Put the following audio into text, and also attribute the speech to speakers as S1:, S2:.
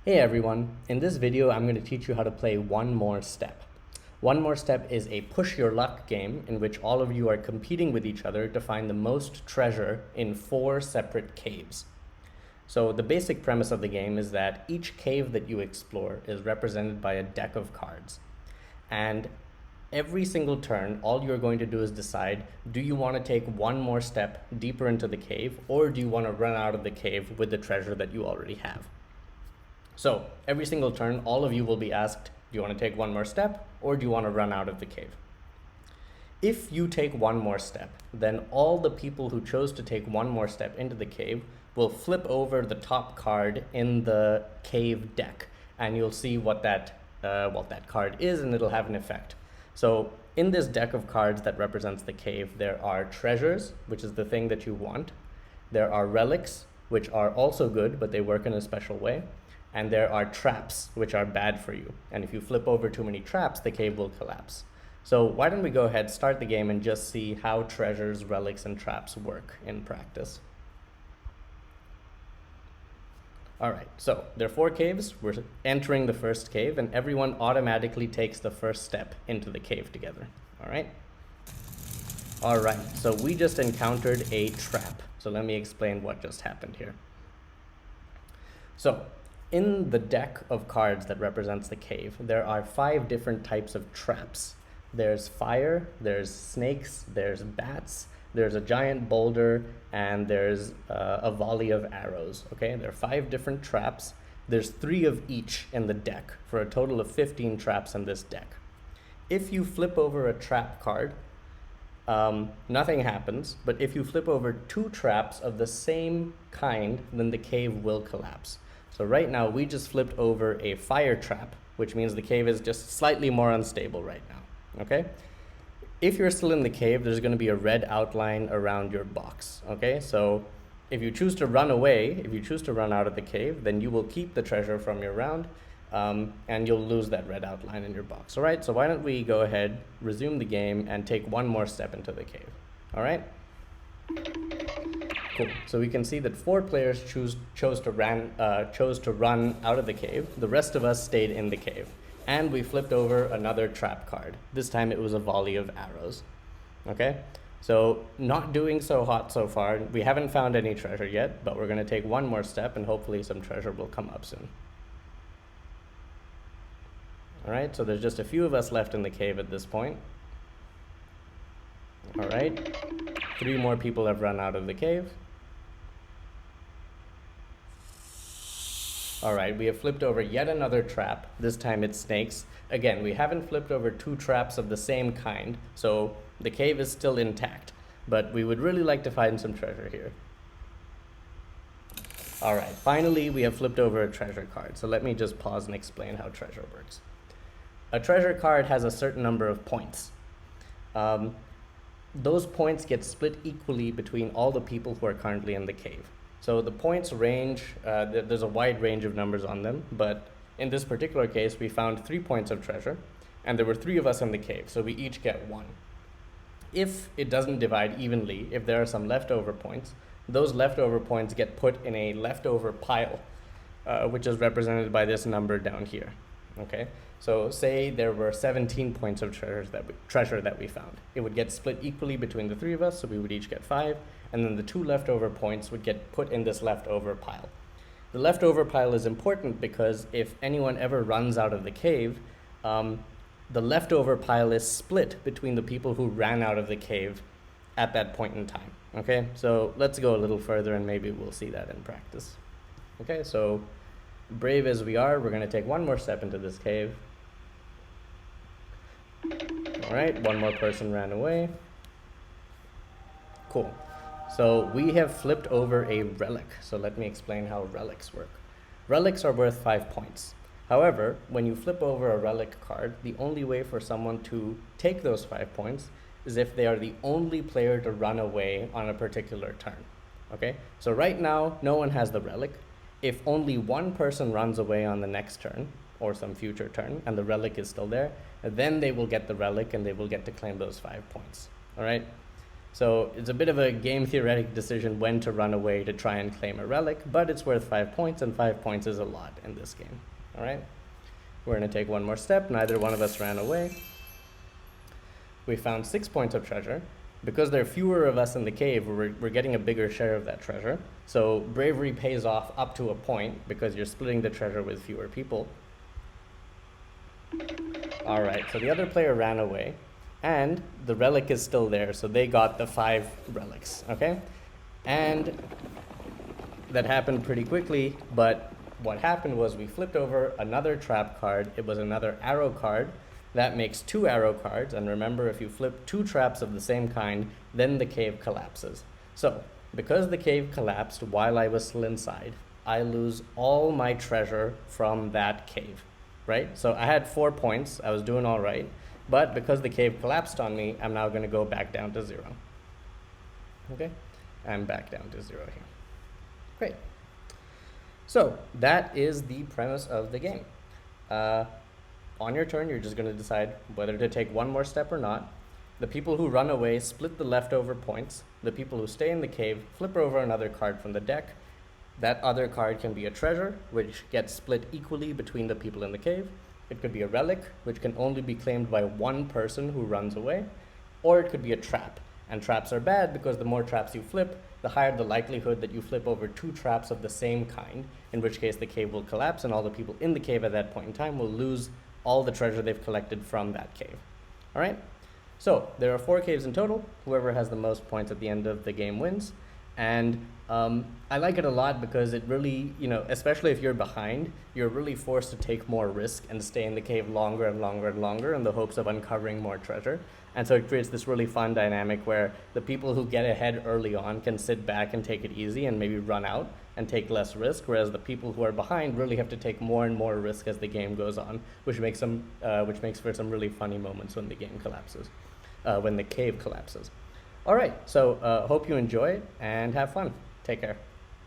S1: Hey everyone, in this video I'm going to teach you how to play One More Step. One More Step is a push your luck game in which all of you are competing with each other to find the most treasure in 4 separate caves. So the basic premise of the game is that each cave that you explore is represented by a deck of cards. And every single turn, all you're going to do is decide, do you want to take one more step deeper into the cave, or do you want to run out of the cave with the treasure that you already have? So every single turn, all of you will be asked, do you want to take one more step, or do you want to run out of the cave? If you take one more step, then all the people who chose to take one more step into the cave will flip over the top card in the cave deck, and you'll see what that card is, and it'll have an effect. So in this deck of cards that represents the cave, there are treasures, which is the thing that you want. There are relics, which are also good, but they work in a special way. And there are traps, which are bad for you. And if you flip over too many traps, the cave will collapse. So why don't we go ahead, start the game, and just see how treasures, relics, and traps work in practice. All right, so there are 4 caves. We're entering the first cave, and everyone automatically takes the first step into the cave together. All right? All right, so we just encountered a trap. So let me explain what just happened here. So in the deck of cards that represents the cave, there are 5 different types of traps. There's fire, there's snakes, there's bats, there's a giant boulder, and there's a volley of arrows, okay? There are 5 different traps. There's 3 of each in the deck for a total of 15 traps in this deck. If you flip over a trap card, nothing happens, but if you flip over 2 traps of the same kind, then the cave will collapse. So right now we just flipped over a fire trap, which means the cave is just slightly more unstable right now, okay? If you're still in the cave, there's going to be a red outline around your box, okay? So if you choose to run away, if you choose to run out of the cave, then you will keep the treasure from your round, and you'll lose that red outline in your box, all right? So why don't we go ahead, resume the game, and take one more step into the cave, all right? Cool. So we can see that 4 players chose to run out of the cave. The rest of us stayed in the cave. And we flipped over another trap card. This time it was a volley of arrows. Okay? So not doing so hot so far. We haven't found any treasure yet, but we're going to take one more step and hopefully some treasure will come up soon. All right, so there's just a few of us left in the cave at this point. All right, 3 more people have run out of the cave. All right, we have flipped over yet another trap. This time it's snakes. Again, we haven't flipped over 2 traps of the same kind, so the cave is still intact, but we would really like to find some treasure here. All right, finally we have flipped over a treasure card. So let me just pause and explain how treasure works. A treasure card has a certain number of points. Those points get split equally between all the people who are currently in the cave. So the points range, there's a wide range of numbers on them, but in this particular case, we found 3 points of treasure, and there were 3 of us in the cave, so we each get 1. If it doesn't divide evenly, if there are some leftover points, those leftover points get put in a leftover pile, which is represented by this number down here, okay? So say there were 17 points of treasure that we found. It would get split equally between the 3 of us, so we would each get 5, and then the 2 leftover points would get put in this leftover pile. The leftover pile is important because if anyone ever runs out of the cave, the leftover pile is split between the people who ran out of the cave at that point in time, okay? So let's go a little further and maybe we'll see that in practice. Okay, so brave as we are, we're gonna take one more step into this cave. All right, 1 more person ran away. Cool. So we have flipped over a relic. So let me explain how relics work. Relics are worth 5 points. However, when you flip over a relic card, the only way for someone to take those 5 points is if they are the only player to run away on a particular turn. Okay, so right now, no one has the relic. If only 1 person runs away on the next turn, or some future turn, and the relic is still there, then they will get the relic and they will get to claim those 5 points. All right. So it's a bit of a game theoretic decision when to run away to try and claim a relic, but it's worth 5 points, and 5 points is a lot in this game. All right, we're going to take one more step. Neither one of us ran away. We found 6 points of treasure. Because there are fewer of us in the cave, we're getting a bigger share of that treasure. So bravery pays off up to a point because you're splitting the treasure with fewer people. All right, so the other player ran away, and the relic is still there, so they got the 5 relics, okay? And that happened pretty quickly, but what happened was we flipped over another trap card. It was another arrow card. That makes 2 arrow cards, and remember, if you flip 2 traps of the same kind, then the cave collapses. So, because the cave collapsed while I was still inside, I lose all my treasure from that cave, right? So I had 4 points, I was doing all right, but because the cave collapsed on me, I'm now gonna go back down to 0. Okay, I'm back down to 0 here. Great. So that is the premise of the game. On your turn, you're just going to decide whether to take one more step or not. The people who run away split the leftover points. The people who stay in the cave flip over another card from the deck. That other card can be a treasure, which gets split equally between the people in the cave. It could be a relic, which can only be claimed by one person who runs away. Or it could be a trap. And traps are bad because the more traps you flip, the higher the likelihood that you flip over 2 traps of the same kind, in which case the cave will collapse and all the people in the cave at that point in time will lose all the treasure they've collected from that cave. All right, so there are 4 caves in total. Whoever has the most points at the end of the game wins. And I like it a lot because it really, especially if you're behind, you're really forced to take more risk and stay in the cave longer and longer and longer in the hopes of uncovering more treasure. And so it creates this really fun dynamic where the people who get ahead early on can sit back and take it easy and maybe run out and take less risk, whereas the people who are behind really have to take more and more risk as the game goes on, which makes for some really funny moments when the game collapses, when the cave collapses. All right, so hope you enjoy it and have fun. Take care.